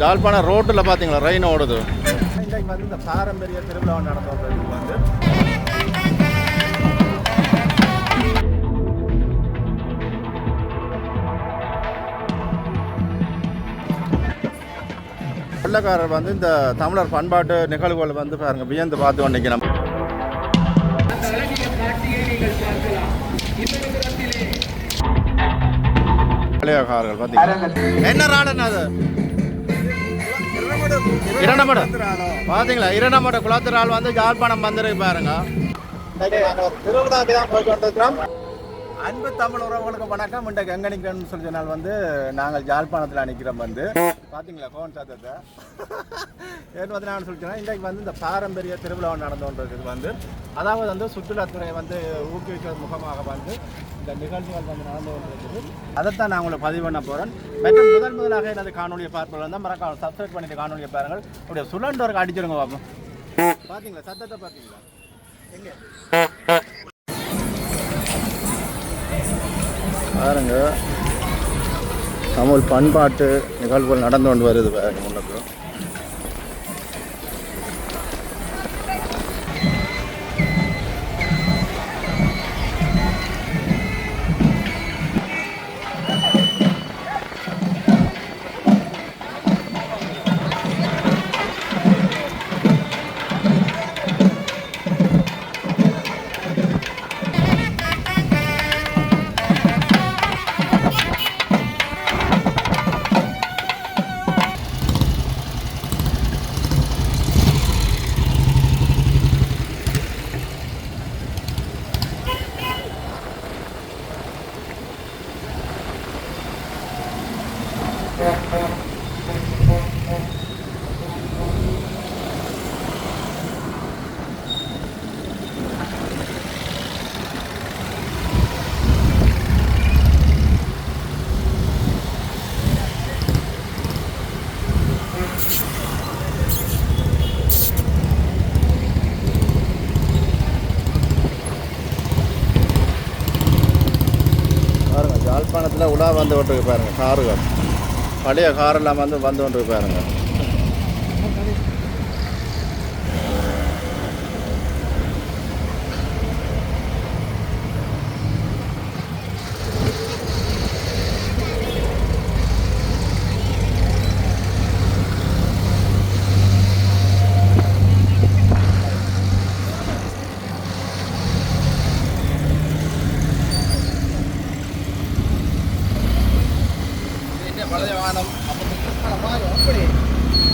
ஜாழ்ப்பாணம் ரோட்டில் பார்த்தீங்களா ரெயின் ஓடுது. இன்றைக்கு வந்து இந்த பாரம்பரிய திருவிழா நடந்தது வந்து வெள்ளக்காரர் வந்து இந்த தமிழர் பண்பாட்டு நிகழ்வுகள் வந்து பாருங்க வியந்து பார்த்து கொண்டிருக்கிறோம். வெள்ளைக்காரர்கள் பார்த்தீங்களா என்ன ராடன்னு அது இரண்டமட பார்த்தீங்களா இரண்டமட குளத்திரால் வந்து ஜாழ்ப்பாணம் வந்திருக்கு பாருங்க. திருவிழாக்கு தான் போய் கொண்டிருக்கிறோம். அன்பு தமிழ் உறவுகளுக்கு வணக்கம். இன்றைக்கு எங்கே நிற்கணும்னு சொல்லி சொன்னால் வந்து நாங்கள் ஜாழ்ப்பாணத்தில் நிற்கிறோம். வந்து பார்த்தீங்களா ஃபோன் சத்தத்தை ஏன்னு வந்து நான் சொல்லிட்டேன். இன்றைக்கு வந்து இந்த பாரம்பரிய திருவிழா நடந்து கொண்டிருக்குது. வந்து அதாவது வந்து சுற்றுலாத்துறை வந்து ஊக்குவிக்கிறது முகமாக வந்து இந்த நிகழ்ச்சிகள் வந்து நடந்து கொண்டிருக்குது. அதைத்தான் நான் உங்களை பதிவு பண்ண போகிறேன். மற்றும் முதலாக எனது காணொலியை பார்ப்பது வந்து மறக்காம சப்ஸ்கிரைப் பண்ணிட்டு காணொலியை பாருங்கள். அப்படியே சுழண்டோருக்கு அடிச்சிருங்க பார்ப்போம். பார்த்தீங்களா சத்தத்தை பார்த்தீங்களா எங்கே பாருங்க. தமிழ் பண்பாட்டு நிகழ்வுகள் நடந்து கொண்டு வருது பாருங்க முன்னுக்கு. யாழ்ப்பாணத்தில் உலா வந்து கொண்டிருக்கு பாருங்க. காருகள் பழைய காரெல்லாம் வந்து கொண்டிருக்கு பாருங்க.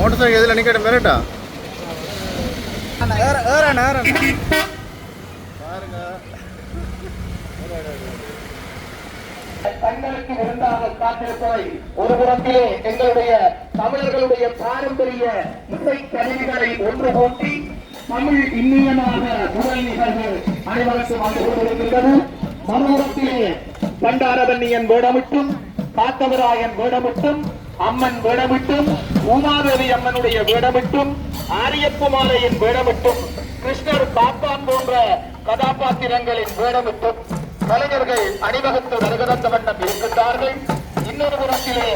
மோட்டர் சைக்கிள் எதில் நிற்கட்டும் மிரட்டா பாருங்க. தங்களுக்கு விருந்தாக காத்திருப்பதை ஒரு புறத்திலே எங்களுடைய தமிழர்களுடைய பாரம்பரிய இசை கருவிகளை ஒன்று போட்டி தமிழ் இன்னியமாக முதல் நிகழ்வு அனைவருக்கும் வந்து கொண்டிருக்கின்றது. மறுபுறத்திலே பண்டாரவன்னியன் வேடமிட்டும் காத்தவராயன் வேடமிட்டும் அம்மன் வேடமிட்டும் உமாதேவி அம்மனுடைய வேடமிட்டும் ஆரியப்புமாலையின் வேடமிட்டும் கிருஷ்ணர் பாப்பான் போன்ற கதாபாத்திரங்களின் வேடமிட்டும் கலைஞர்கள் அணிவகுத்து வருகிறந்த வண்ணம் இருக்கின்றார்கள். இன்னொரு புறத்திலே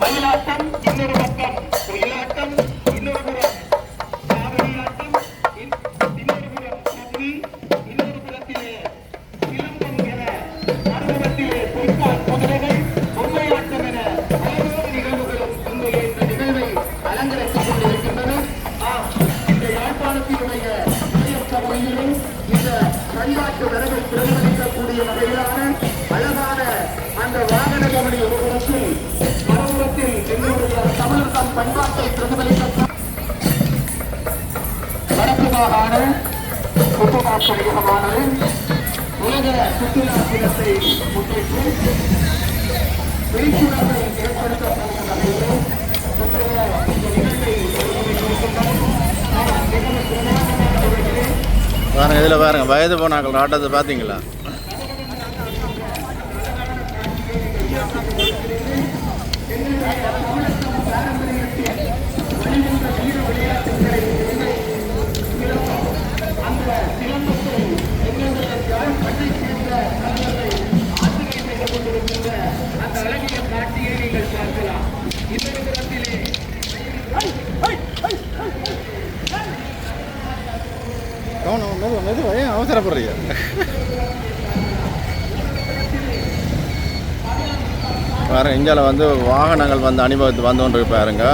மயிலாட்டம், இன்னொரு பக்கம் ஒயிலாட்டம், இன்னொரு புறம் காவிரியாட்டம், இன்னொரு புறம் கல்வி, இன்னொரு புறத்திலே சிலம்பம் என மறுபுறத்திலே பொய்க்கால் குதிரைகள் பொம்மையாட்டம் என பல்வேறு நிகழ்வுகளும் இன்றைய இந்த நிகழ்வை அலங்கரித்துக் கொண்டிருக்கின்றன. இந்த யாழ்ப்பாணத்தினுடைய சமூகத்திலும் இந்த பண்பாட்டு வரவை பிரதிபலிக்கக்கூடிய வகையிலான அழகான அந்த வாகன கவனி ஒரு புறத்தில் மறுபுறத்தில் எங்களுடைய தமிழர் தம் பண்பாட்டை பிரதிபலிக்க வடக்கு மாகாண சுற்றுலா பணியகமானது உலக சுற்றுலா தினத்தை முன்னிட்டு விழிப்புணர்வை ஏற்படுத்த போகும் வகையிலே இந்த நிகழ்வை பாருங்க. இதில் பாருங்க வயது போனாக்கள் ஆட்டத்தை பார்த்தீங்களா. அந்த அழகிய காட்சியை நீங்கள் பார்க்கலாம். மெதுவா ஏன் அவசரப்படுறீங்க? பாருங்க இந்தியாவில் வந்து வாகனங்கள் வந்து அனுபவத்து வந்து கொண்டு பாருங்க.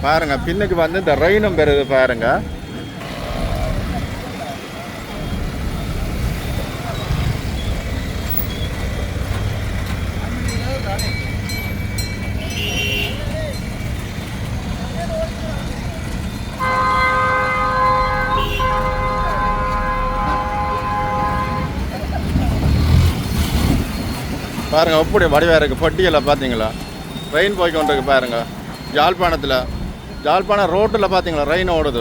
பாருங்க பின்னுக்கு வந்து இந்த ரெயினும் பெறுது பாருங்க. பாருங்க எப்படி வடிவாக இருக்குது. பொட்டியில் பார்த்தீங்களா ரெயின் போய் கொண்டு இருக்கு பாருங்க. ஜாழ்ப்பாணம் ரோட்டில் பார்த்தீங்களா ரெயின் ஓடுது.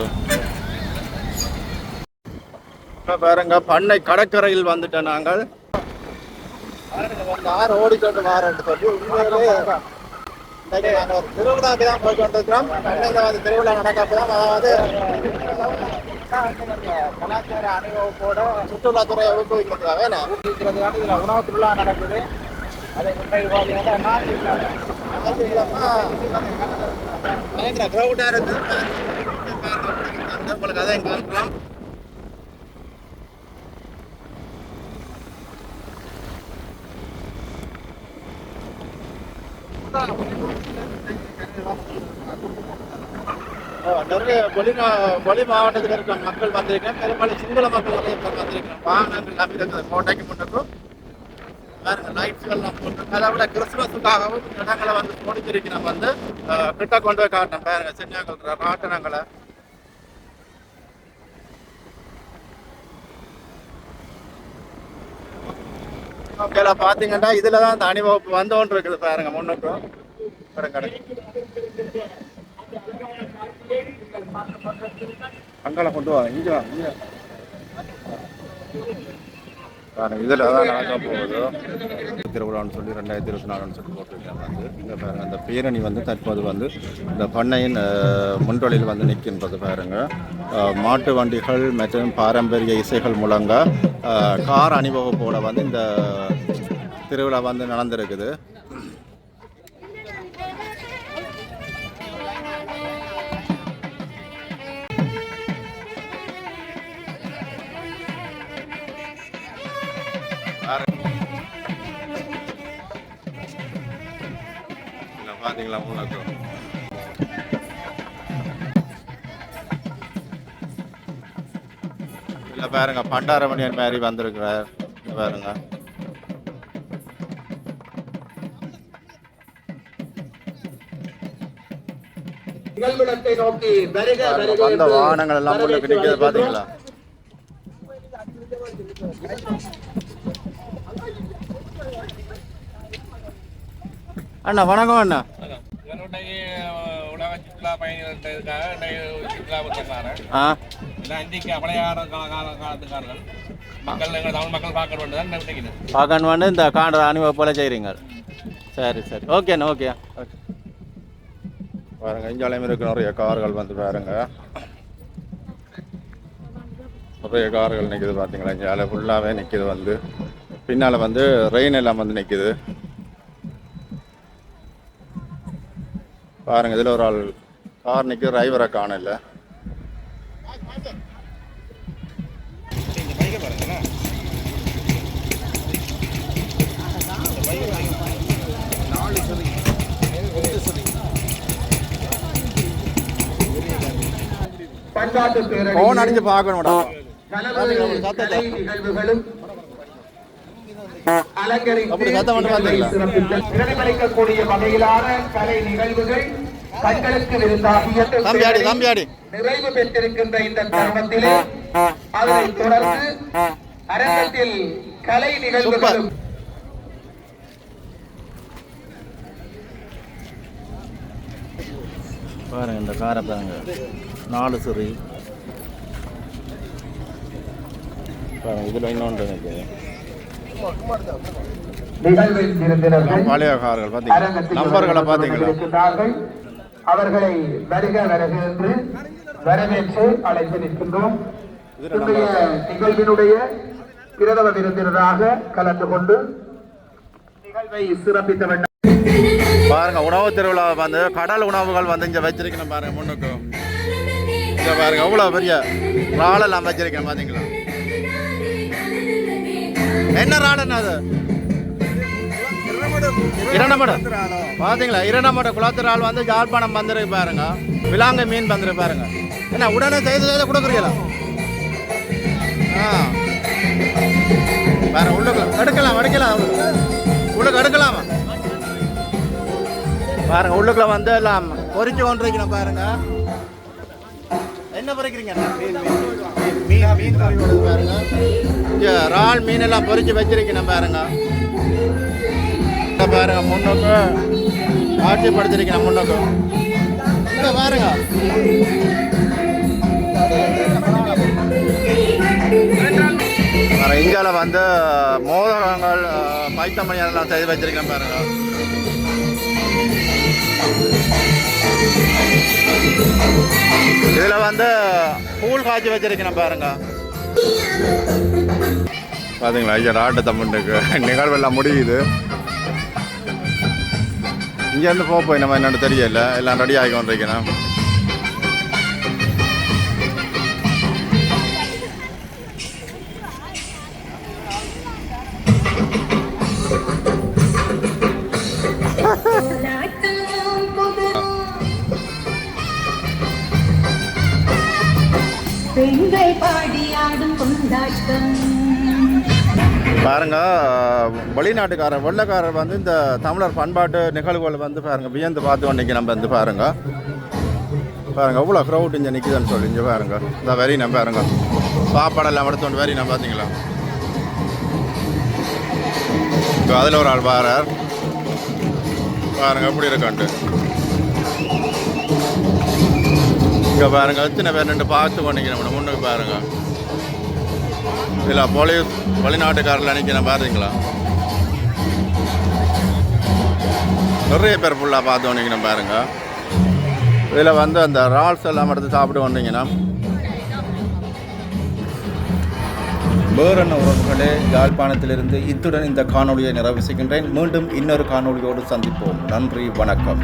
பாருங்க பண்ணை கடற்கரையில் வந்துட்டோம் நாங்கள். ஆறு ஓடிக்கொண்டு வாரன்னு சொல்லி நாங்கள் ஒரு திருவிழாக்கு தான் போய் கொண்டிருக்கிறோம். வந்து திருவிழா நடக்கப்பதான் அதாவது கலாச்சார அனுபவத்தோட சுற்றுலாத்துறையை ஊக்குவிக்கிறதுக்காக ஊக்குவிக்கிறதுக்காக இதில் உணவு திருவிழா நடக்குது. அதை பயங்கர க்ரௌடாக இருக்கு. உங்களுக்கு அதையும் காட்டுறோம். நிறைய வெளி மாவட்டத்தில் இருக்கிற மக்கள் வந்திருக்கேன். பெரும்பாலும் சிங்கள மக்கள் வந்திருக்கிறேன். வாகனங்கள் அமைந்திருக்கிறது கோட்டைக்கு முன்னுக்கும் பாருங்க லைட்ஸ்கள்லாம் போட்டு அதை விட கிறிஸ்துமஸுக்காகவும் இடங்களை வந்து முடிஞ்சிருக்கு. நம்ம வந்து கிட்ட கொண்டு போய் காட்டணும். பாருங்க சின்னங்கள் ராட்டனங்களை ஓகேல பார்த்தீங்கன்னா இதில் தான் அந்த அணிவகுப்பு வந்தோன்னு இருக்குது பாருங்க. முன்னுக்கும் அங்கெல்லாம் கொண்டு வாங்க. இங்கே வாங்க. பாருங்க இதில் தான் நடக்க போகுது திருவிழான்னு சொல்லி 2024 சொல்லி போட்டிருக்காங்க. வந்து இங்கே பாருங்க அந்த பேரணி வந்து தற்போது வந்து இந்த பண்ணையின் முன்றொழில் வந்து நிற்கின்றது பாருங்க. மாட்டு வண்டிகள் மற்றும் பாரம்பரிய இசைகள் முழங்க கார் அணிவகுப்போட வந்து இந்த திருவிழா வந்து நடந்திருக்குது. பார்த்தீங்களா உங்களுக்கு இல்லை பாருங்க பண்டாரமணியன் மாதிரி வந்திருக்கிறார் பாருங்க. வந்த வாகனங்கள் எல்லாம் முன்னுக்கு நிற்கிறது பார்த்தீங்களா. அண்ணா வணக்கம் அண்ணா. உலக சுற்றுலா பயணிகளுக்காக சுற்றுலா காலத்துக்காரர்கள் மக்கள் எங்கள் தமிழ் மக்கள் பார்க்க வேண்டியதான் நினைக்கிறேன். பார்க்கணும் வந்து இந்த காண்ற அனுபவம் போல செய்கிறீங்க. சரி சரி ஓகேண்ணா ஓகே ஓகே. பாருங்க இஞ்சாலையும் இருக்கு நிறைய கார்கள் வந்து பாருங்க, நிறைய கார்கள் நிற்கிது பார்த்தீங்களா. இஞ்சாலை ஃபுல்லாகவே நிற்கிது வந்து, பின்னால் வந்து ரெயின் எல்லாம் வந்து நிற்கிது பாருங்க. இதில் ஒரு ஆள் கார் நிற்கிது, டிரைவரை காணல. போன் அடிச்சு பார்க்கணும் அப்படி சத்தம் மட்டும் பார்த்தீங்களா. பிரதிபலிக்கக்கூடிய வகையிலான கலை நிகழ்வுகள் கண்களுக்கு விருந்தாகிய தம்பியாடி தம்பியாடி நிறைவு பெற்றிருக்கின்ற இந்த தருணத்திலே அதனைத் தொடர்ந்து அரங்கத்தில் கலை நிகழ்வுகளும் பாருங்க. இந்த காரை பாருங்க, 4 சிறு பாருங்க. இதில் இன்னொன்று இருக்குது நிகழ்வில் இருந்திருக்கிறார்கள். பழைய கார்கள் பார்த்தீங்களா, நம்பர்களை பார்த்தீங்களா. அவர்களை வருக வருக என்று வரவேற்று அழைத்து நிற்கின்றோம். இன்றைய நிகழ்வினுடைய பிரதம விருந்தினராக கலந்து கொண்டு நிகழ்வை சிறப்பித்த வேண்டும். பாருங்க உணவு திருவிழா வந்து கடல் உணவுகள் வந்து இங்கே வச்சிருக்கணும் பாருங்க. முன்னுக்கு இங்கே பாருங்க எவ்வளோ பெரிய இறாலெல்லாம் வச்சிருக்கேன் பார்த்தீங்களா. என்ன இறாலுன்னா அது இரண்டமடம் பார்த்தீங்களா. இரண்டமட குளத்திரால் வந்து யாழ்ப்பாணம் வந்துருக்கு பாருங்க. விலாங்க மீன் வந்துருக்கு பாருங்க. என்ன உடனே செய்து கொடுக்குறீங்களா? பாருங்க உள்ளுக்கு எடுக்கலாம் உள்ளுக்கு எடுக்கலாமா பாருங்க. உள்ளுக்குள்ள வந்து எல்லாம் பொறிச்சு கொண்டிருக்கணும் பாருங்க. என்ன பொறிக்கிறீங்க? மீன் பாருங்க. இறால் மீன் எல்லாம் பொறிச்சு வச்சிருக்கணும் பாருங்க. பாருங்க முன்னுக்கு காட்சிப்படுத்திருக்கணும். முன்னுக்கு இங்க பாருங்க. இந்தியால வந்து மோதகங்கள் பைத்தமணி எல்லாம் செய்து வச்சிருக்கேன் பாருங்க. இதுல வந்து பூல் காய்ச்சி வச்சிருக்கேன் பாருங்க. பாத்தீங்களா ஐயா ஆட்ட தமிழுக்கு நிகழ்வெல்லாம் முடியுது. இங்கேருந்து போய் நம்ம என்னென்னு தெரியல, எல்லாம் ரெடி ஆகி கொண்டிருக்கணும். பாருங்க வெளிநாட்டுக்காரர் வெள்ளக்காரர் வந்து இந்த தமிழர் பண்பாட்டு நிகழ்வுகள் வந்து பாருங்க வியந்து பார்த்து கொண்டிருக்க. நம்ம வந்து பாருங்க எவ்வளோ க்ரௌட் இங்கே நிற்குதுன்னு சொல்லி இங்கே பாருங்க. இந்த வரி நம்ம பாருங்க சாப்பாடெல்லாம் எடுத்துட்டு வரி நம்ம பார்த்தீங்களா. அதில் ஒரு ஆள் பாரார் பாருங்க எப்படி இருக்கான்ட்டு. இங்கே பாருங்க எத்தனை பேர் நின்று பார்த்து கொண்டிருக்கிறோம். முன்னுக்கு பாருங்க இதில் போலீஸ் வெளிநாட்டுக்காரில் நிற்கிறேன் பாருங்களா. நிறைய பேர் ஃபுல்லாக பார்த்து வந்தீங்கன்னா பாருங்க. இதில் வந்து அந்த ரால்ஸ் எல்லாம் எடுத்து சாப்பிட்டு வந்தீங்கன்னா வேறென்ன உறவுகளே, யாழ்ப்பாணத்திலிருந்து இத்துடன் இந்த காணொலியை நிறைவு செய்கின்றேன். மீண்டும் இன்னொரு காணொலியோடு சந்திப்போம். நன்றி, வணக்கம்.